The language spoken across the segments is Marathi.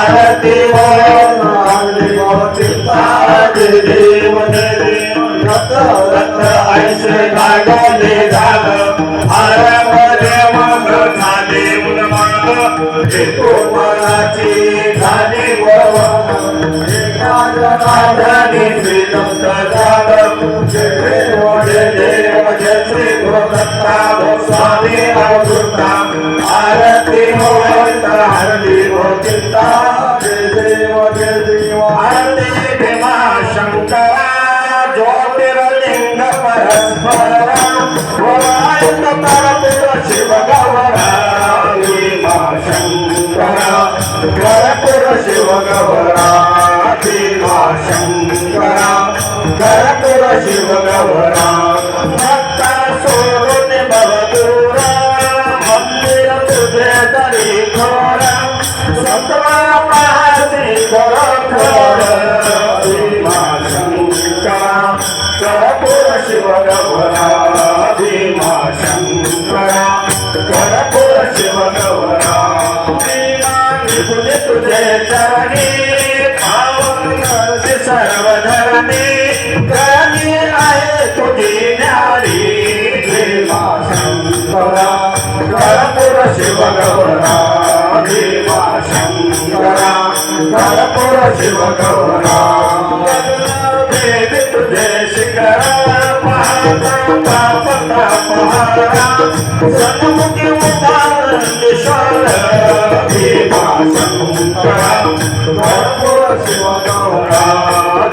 आरती चिंता जय देव रक्त रक्त ऐसे गाडले झालं हर देव झाले मनाची झाली राजाने श्रीदत्त झालं जय देव जय श्री गुरुदत्ता गोस्वामी अवधूता आरती हरली चिंता जय देव आरती भीमा शंकरा ज्योतिर्लिंग परस्परा शिव गौरा भीमा शंकरा करपुर शिव गौरा भीमा शंकरा करपुर शिव गौरा भक्ता सोडून बहदूरा मंदिर तुझे तरी खोरा सतवा पाहते खरोखर भीमा शंकरा करपुर शिव गौरा भीमा शंकरा करपुर शिव गौरा तुझे चरणी पावन सर्वधरणी करणी आहे तुझी न्यारी भीमा शंकरा करपुर शिव गौरा भीमा शंकरा करपुर शिव गौरा देवी तुझे शिखरा पाहता पता पहारा सन्मुखी उदाहरण भीमा शंकरा करपुर शिव गौरा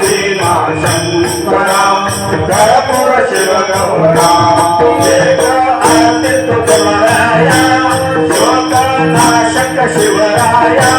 भीमा शंकरा करपुर शिव गौरा आरती तुझराया शोक नाशक शिवराया